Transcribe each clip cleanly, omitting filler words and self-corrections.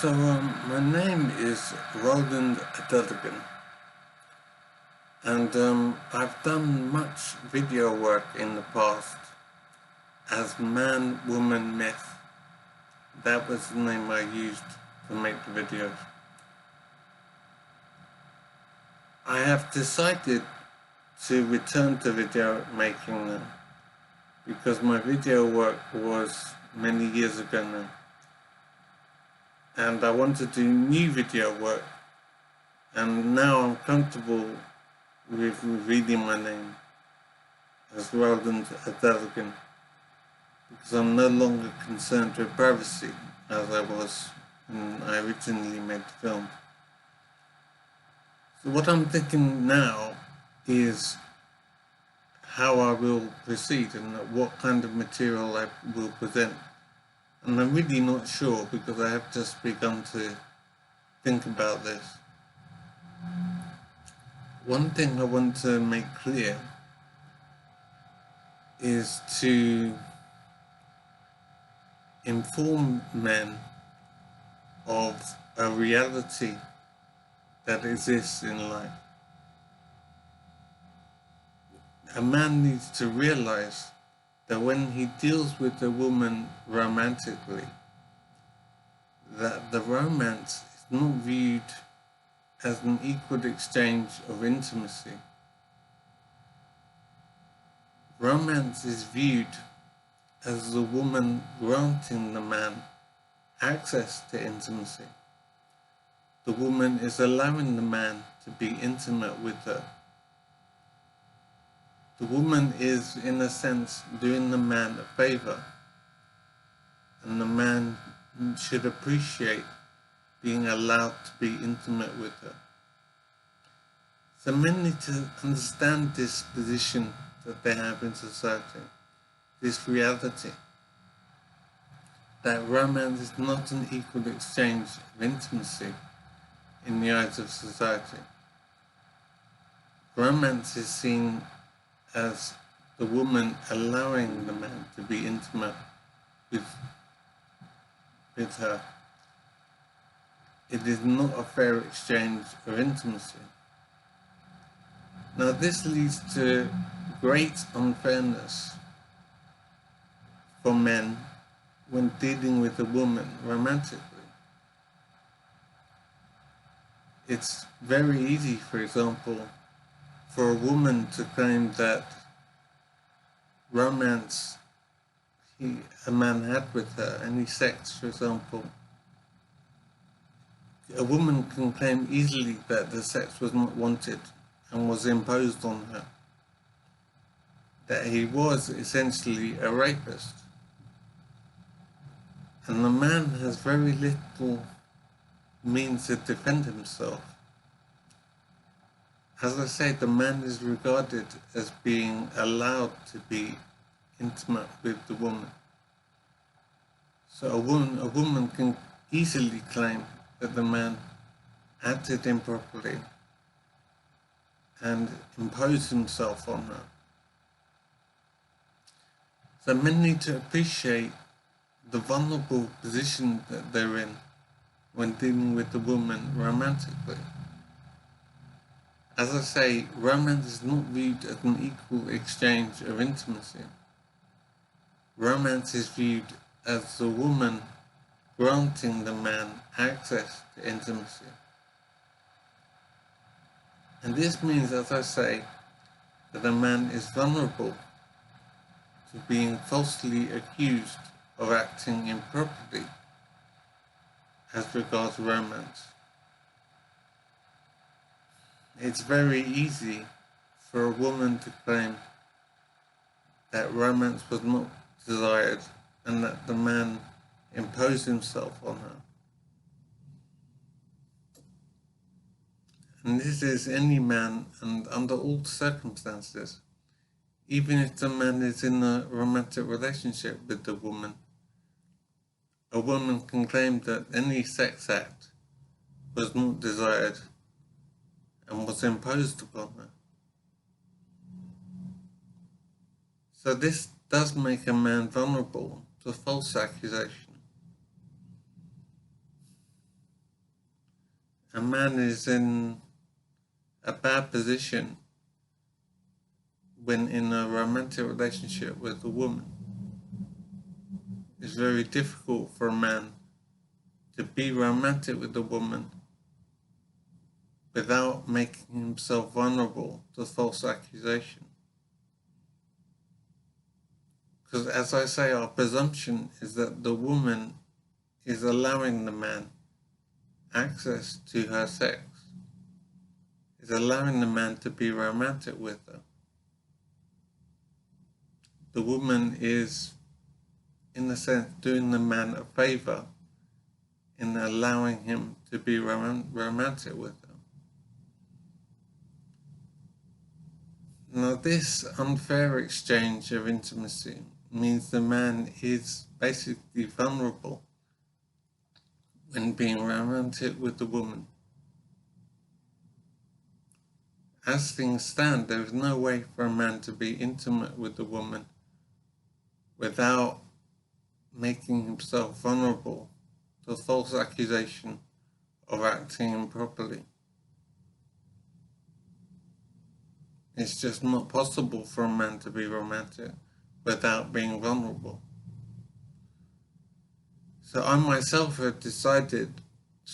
My name is Roland Duddigan, and I've done much video work in the past as ManWomanMyth. That was the name I used to make the videos. I have decided to return to video making now because my video work was many years ago now. And I want to do new video work, and now I'm comfortable with reading my name as Roland Duddigan because I'm no longer concerned with privacy as I was when I originally made the film. So what I'm thinking now is how I will proceed and what kind of material I will present. And I'm really not sure because I have just begun to think about this. One thing I want to make clear is to inform men of a reality that exists in life. A man needs to realize that when he deals with a woman romantically, that the romance is not viewed as an equal exchange of intimacy. Romance is viewed as the woman granting the man access to intimacy. The woman is allowing the man to be intimate with her. The woman is, in a sense, doing the man a favor, and the man should appreciate being allowed to be intimate with her. So men need to understand this position that they have in society, this reality, that romance is not an equal exchange of intimacy in the eyes of society. Romance is seen as the woman allowing the man to be intimate with her. It is not a fair exchange of intimacy. Now this leads to great unfairness for men when dealing with a woman romantically. It's very easy, for example, for a woman to claim that romance a man had with her, any sex, for example, a woman can claim easily that the sex was not wanted and was imposed on her, that he was essentially a rapist. And the man has very little means to defend himself. As I say, the man is regarded as being allowed to be intimate with the woman. So a woman can easily claim that the man acted improperly and imposed himself on her. So men need to appreciate the vulnerable position that they're in when dealing with the woman romantically. As I say, romance is not viewed as an equal exchange of intimacy. Romance is viewed as the woman granting the man access to intimacy. And this means, as I say, that a man is vulnerable to being falsely accused of acting improperly as regards romance. It's very easy for a woman to claim that romance was not desired and that the man imposed himself on her. And this is any man, and under all circumstances, even if the man is in a romantic relationship with the woman, a woman can claim that any sex act was not desired and was imposed upon her. So this does make a man vulnerable to false accusation. a man is in a bad position when in a romantic relationship with a woman. It's very difficult for a man to be romantic with a woman without making himself vulnerable to false accusation. Because as I say, our presumption is that the woman is allowing the man access to her sex, is allowing the man to be romantic with her. The woman is, in a sense, doing the man a favor in allowing him to be romantic with her. Now, this unfair exchange of intimacy means the man is basically vulnerable when being romantic with the woman. As things stand, there is no way for a man to be intimate with the woman without making himself vulnerable to false accusation of acting improperly. It's just not possible for a man to be romantic without being vulnerable. So I myself have decided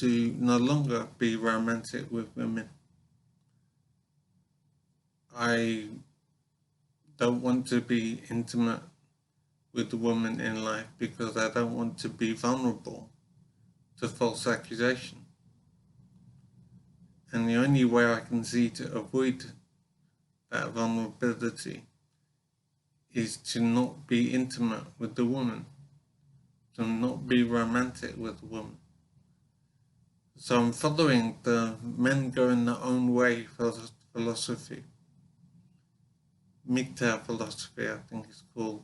to no longer be romantic with women. I don't want to be intimate with the woman in life because I don't want to be vulnerable to false accusation. And the only way I can see to avoid that vulnerability is to not be intimate with the woman, to not be romantic with the woman. So I'm following the men going their own way philosophy. MGTOW philosophy, I think it's called.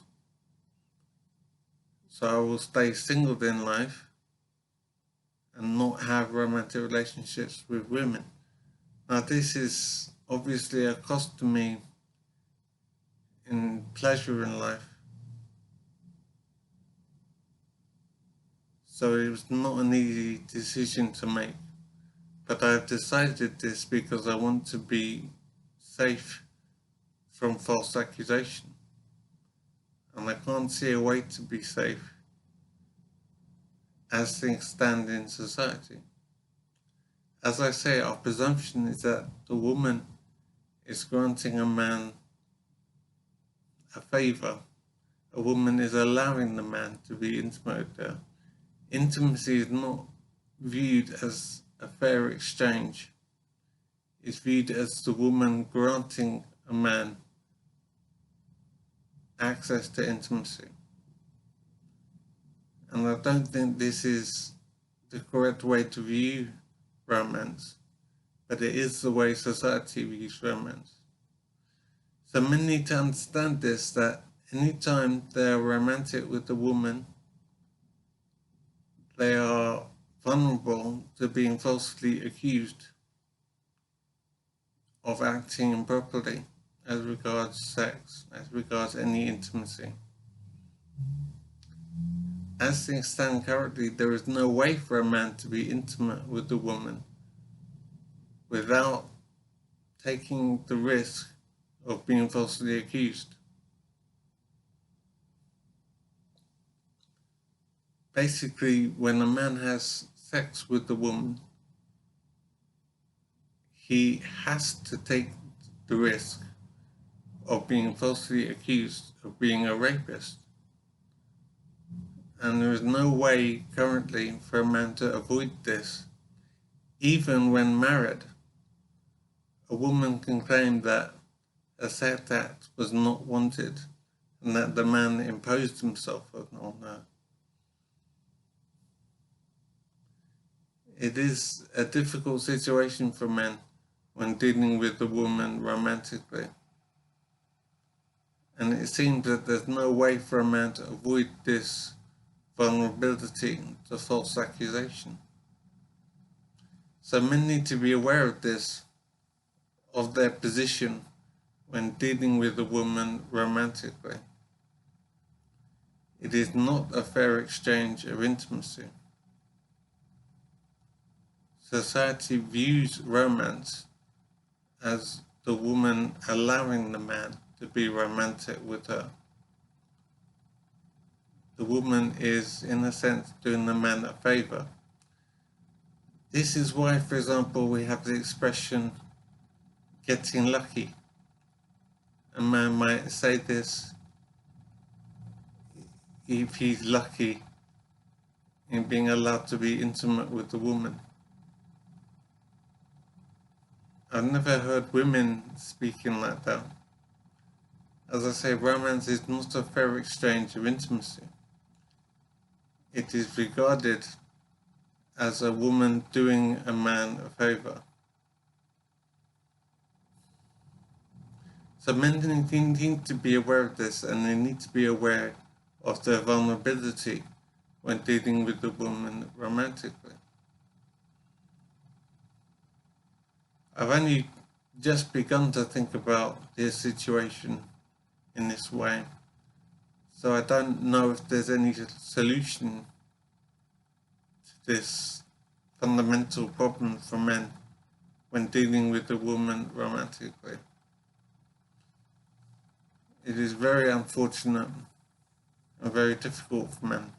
So I will stay single in life and not have romantic relationships with women. Now this is obviously a cost to me in pleasure in life. So it was not an easy decision to make. But I've decided this because I want to be safe from false accusation. And I can't see a way to be safe as things stand in society. As I say, our presumption is that the woman is granting a man a favor. A woman is allowing the man to be intimate with her. Intimacy is not viewed as a fair exchange. It's viewed as the woman granting a man access to intimacy. And I don't think this is the correct way to view romance, but it is the way society views romance. So men need to understand this, that anytime they're romantic with a woman, they are vulnerable to being falsely accused of acting improperly as regards sex, as regards any intimacy. As things stand currently, there is no way for a man to be intimate with a woman without taking the risk of being falsely accused. Basically, when a man has sex with a woman, he has to take the risk of being falsely accused of being a rapist. And there is no way currently for a man to avoid this. Even when married, a woman can claim that a sex act was not wanted and that the man imposed himself on her. It is a difficult situation for men when dealing with a woman romantically. And it seems that there's no way for a man to avoid this vulnerability to false accusation. So men need to be aware of this, of their position when dealing with a woman romantically. It is not a fair exchange of intimacy. society views romance as the woman allowing the man to be romantic with her. The woman is, in a sense, doing the man a favor. This is why, for example, we have the expression getting lucky. A man might say this if he's lucky in being allowed to be intimate with the woman. I've never heard women speaking like that. As I say, romance is not a fair exchange of intimacy. It is regarded as a woman doing a man a favor. So men need to be aware of this, and they need to be aware of their vulnerability when dealing with the woman romantically. I've only just begun to think about this situation in this way, so I don't know if there's any solution to this fundamental problem for men when dealing with a woman romantically. It is very unfortunate and very difficult for men.